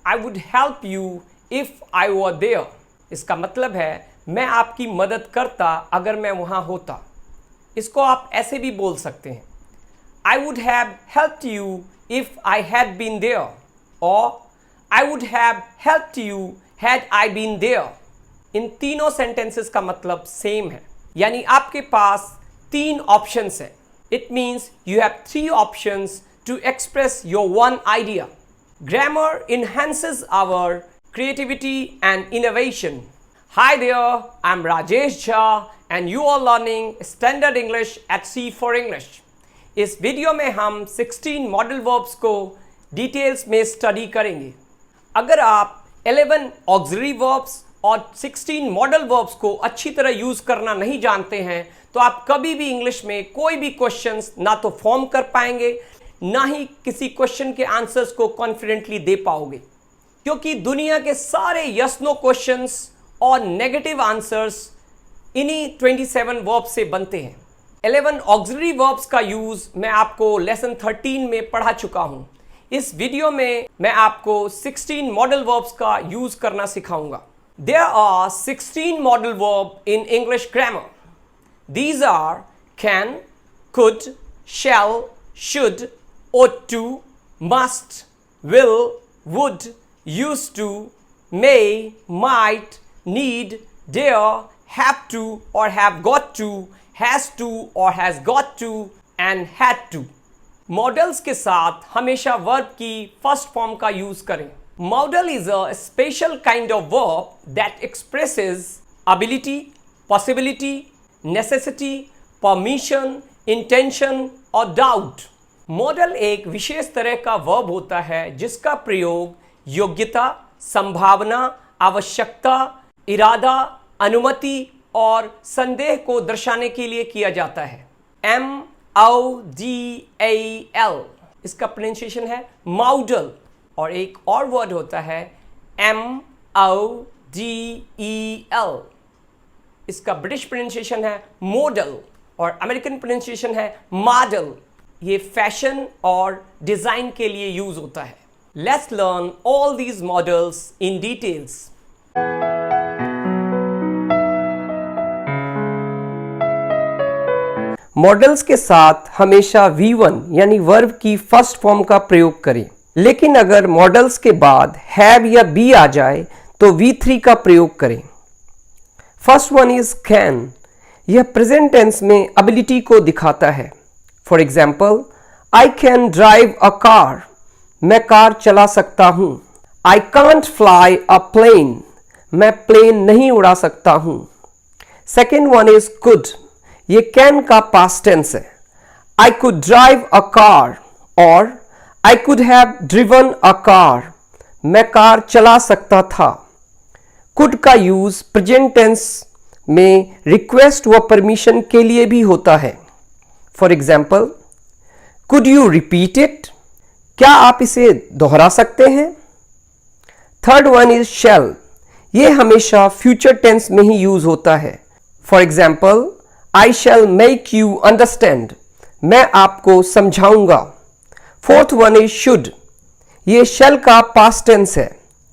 I would help you if I were there. इसका मतलब है मैं आपकी मदद करता अगर मैं वहाँ होता। इसको आप ऐसे भी बोल सकते हैं, I would have helped you if I had been there, or I would have helped you had I been there. इन तीनों सेंटेंसेस का मतलब सेम है, यानी आपके पास 3 ऑप्शंस हैं. It means you have 3 options to express your one idea. Grammar enhances our creativity and innovation. Hi there, I'm Rajesh Jha and you are learning Standard English at C for English. इस video में हम 16 modal verbs को details में study करेंगे. अगर आप 11 auxiliary verbs और 16 modal verbs को अच्छी तरह यूज़ करना नहीं जानते हैं तो आप कभी भी इंग्लिश में कोई भी क्वेश्चंस ना तो फॉर्म कर पाएंगे ना ही किसी क्वेश्चन के आंसर्स को कॉन्फिडेंटली दे पाओगे, क्योंकि दुनिया के सारे यस नो क्वेश्चंस और नेगेटिव आंसर्स इन्हीं 27 वर्ब्स से बनते हैं. 11 ऑक्सिलरी वर्ब्स का यूज़ मैं आपको लेसन 13 में पढ़ा चुका हूँ. इस वीडियो में मैं आपको 16 मॉडल वर्ब्स का यूज़ करना सिखाऊंगा. There are 16 modal verbs in English grammar. These are can, could, shall, should, ought to, must, will, would, used to, may, might, need, dare, have to or have got to, has to or has got to and had to. Modals के साथ हमेशा verb की first form का use करें. Modal is a special kind of verb that expresses ability, possibility, necessity, permission, intention or doubt. Modal एक विशेष तरह का verb होता है जिसका प्रयोग योग्यता, संभावना, आवश्यकता, इरादा, अनुमति और संदेह को दर्शाने के लिए किया जाता है. M-O-D-A-L इसका प्रोनाउंसिएशन है modal. और एक और वर्ड होता है M-O-D-E-L. इसका ब्रिटिश प्रोनाउंसिएशन है मॉडल और अमेरिकन प्रोनाउंसिएशन है मॉडल. ये फैशन और डिज़ाइन के लिए यूज होता है. Let's learn all these models in details. Models के साथ हमेशा V1 यानी वर्ब की फर्स्ट फॉर्म का प्रयोग करें, लेकिन अगर मॉडल्स के बाद हैव या बी आ जाए तो V3 का प्रयोग करें. First one is can. यह प्रेजेंट टेंस में एबिलिटी को दिखाता है. For example, I can drive a car. मैं कार चला सकता हूं. I can't fly a plane. मैं प्लेन नहीं उड़ा सकता हूं. Second one is could. ये कैन का पास्ट टेंस है. I could drive a car और I could have driven a car. मैं कार चला सकता था. Could का यूज प्रेजेंट टेंस में रिक्वेस्ट व परमिशन के लिए भी होता है. For example, could you repeat it? क्या आप इसे दोहरा सकते हैं? Third one is shall. ये हमेशा फ्यूचर टेंस में ही यूज होता है. For example, I shall make you understand. मैं आपको समझाऊंगा. Fourth one is should. ये शैल का पास्ट टेंस है.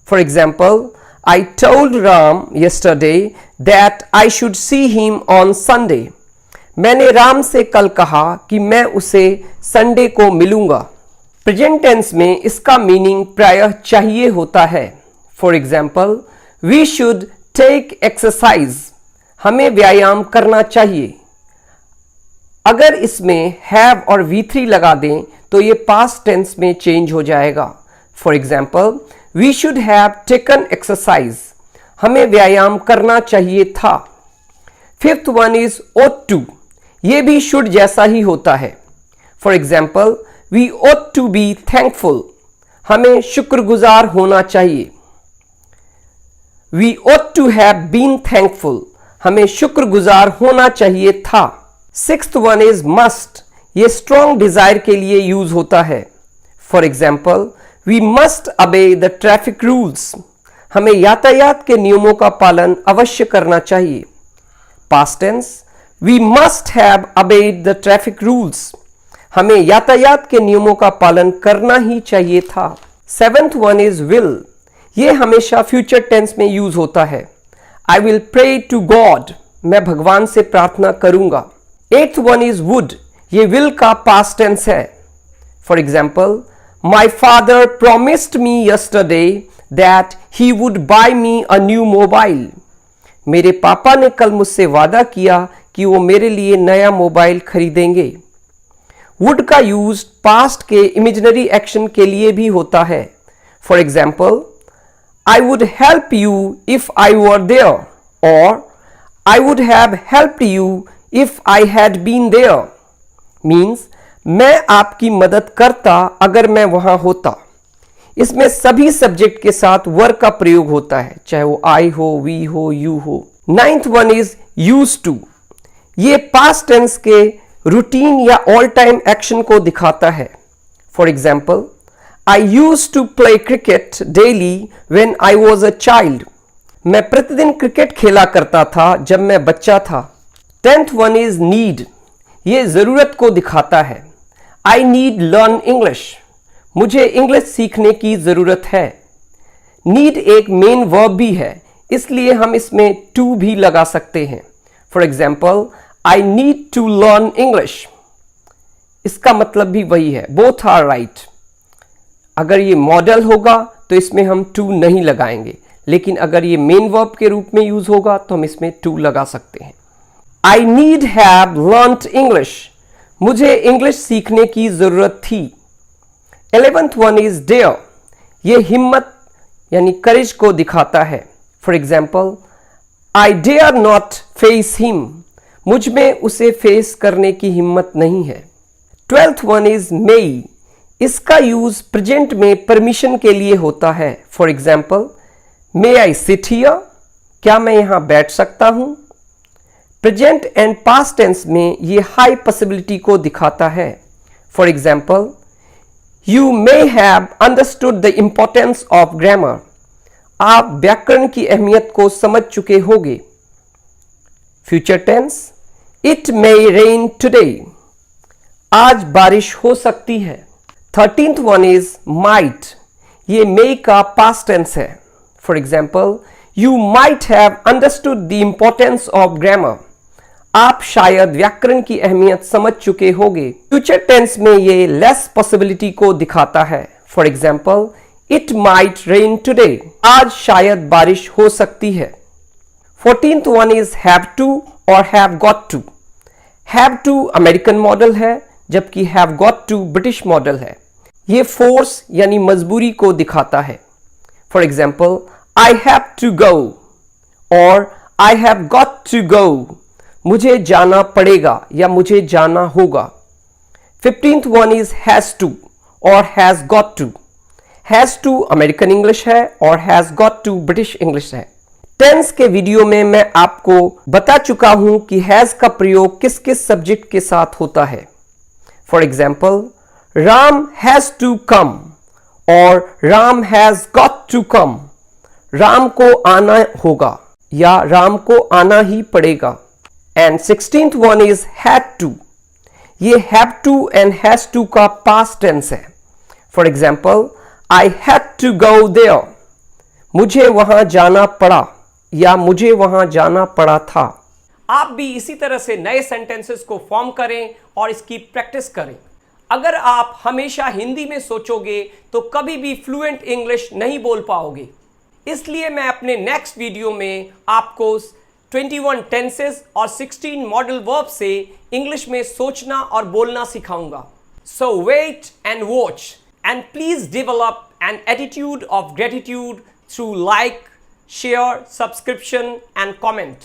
For example, I told Ram yesterday that I should see him on Sunday. मैंने राम से कल कहा कि मैं उसे संडे को मिलूंगा. प्रेजेंट टेंस में इसका मीनिंग प्रायः चाहिए होता है. For example, we should take exercise. हमें व्यायाम करना चाहिए. अगर इसमें हैव और V3 लगा दें तो ये पास्ट टेंस में चेंज हो जाएगा. For example, we should have taken exercise. हमें व्यायाम करना चाहिए था. Fifth one is ought to. ये भी शुड जैसा ही होता है. For example, we ought to be thankful. हमें शुक्रगुजार होना चाहिए. We ought to have been thankful. हमें शुक्रगुजार होना चाहिए था. Sixth one is must. ये स्ट्रॉन्ग डिजायर के लिए यूज होता है. For example, we must obey the traffic rules. हमें यातायात के नियमों का पालन अवश्य करना चाहिए. Past tense, we must have obeyed the traffic rules. हमें यातायात के नियमों का पालन करना ही चाहिए था. Seventh one is will. ये हमेशा फ्यूचर टेंस में यूज होता है। I will pray to God, मैं भगवान से प्रार्थना करूंगा। 8th वन इज वुड, ये विल का पास्ट टेंस है। For example, my father promised me yesterday that he would buy me a new mobile. मेरे पापा ने कल मुझसे वादा किया कि वो मेरे लिए नया मोबाइल खरीदेंगे। वुड का यूज पास्ट के इमेजिनरी एक्शन के लिए भी होता है। For example, I would help you if I were there, or I would have helped you if I had been there. Means मैं आपकी मदद करता अगर मैं वहां होता। इसमें सभी सब्जेक्ट के साथ वर्ब का प्रयोग होता है, चाहे वो I हो, we हो, you हो। 9th one is used to, ये पास्ट टेंस के रूटीन या ऑल टाइम एक्शन को दिखाता है। For example, I used to play cricket daily when I was a child. मैं प्रतिदिन क्रिकेट खेला करता था जब मैं बच्चा था। 10th वन इज need, ये जरूरत को दिखाता है। I need learn English, मुझे इंग्लिश सीखने की जरूरत है। need एक मेन वर्ब भी है, इसलिए हम इसमें to भी लगा सकते हैं। For example, I need to learn English, इसका मतलब भी वही है, both are right। अगर ये मॉडल होगा तो इसमें हम टू नहीं लगाएंगे, लेकिन अगर ये मेन वर्ब के रूप में यूज होगा तो हम इसमें टू लगा सकते हैं। I need have learned English, मुझे इंग्लिश सीखने की जरूरत थी। 11th वन इज डेयर, ये हिम्मत यानी करेज को दिखाता है। For example, I dare not face him, मुझ में उसे फेस करने की हिम्मत नहीं है। 12th वन इज मेई, इसका यूज प्रेजेंट में परमिशन के लिए होता है। For example, may I sit here, क्या मैं यहां बैठ सकता हूं। प्रेजेंट एंड पास्ट टेंस में ये हाई पॉसिबिलिटी को दिखाता है। For example, you may have understood the importance of grammar, आप व्याकरण की अहमियत को समझ चुके होंगे। Future tense, it may rain today, आज बारिश हो सकती है। 13th वन इज माइट, ये मे का पास्ट टेंस है। For example, you might have understood the importance of grammar, आप शायद व्याकरण की अहमियत समझ चुके होंगे। फ्यूचर टेंस में ये लेस पॉसिबिलिटी को दिखाता है। For example, it might rain today, आज शायद बारिश हो सकती है। 14th one is have to और have got to. Have to American model है, जबकि have got to British model है। ये फोर्स यानी मजबूरी को दिखाता है। For example, I have to go और I have got to go, मुझे जाना पड़ेगा या मुझे जाना होगा। 15th one is has to और has got to. Has to American English है और has got to British English है। टेंस के वीडियो में मैं आपको बता चुका हूं कि हैज का प्रयोग किस किस सब्जेक्ट के साथ होता है। For example, Ram has to come और Ram has got to come, Ram को आना होगा या राम को आना ही पड़ेगा। And 16th one is had to, ये have to and has to का पास्ट टेंस है। For example, I had to go there, मुझे वहां जाना पड़ा या मुझे वहां जाना पड़ा था। आप भी इसी तरह से नए सेंटेंसेस को फॉर्म करें और इसकी प्रैक्टिस करें। अगर आप हमेशा हिंदी में सोचोगे तो कभी भी फ्लुएंट इंग्लिश नहीं बोल पाओगे। इसलिए मैं अपने नेक्स्ट वीडियो में आपको 21 टेंसेस और 16 मॉडल वर्ब से इंग्लिश में सोचना और बोलना सिखाऊंगा। So wait and watch and please develop an attitude of gratitude through like, share, subscription and comment.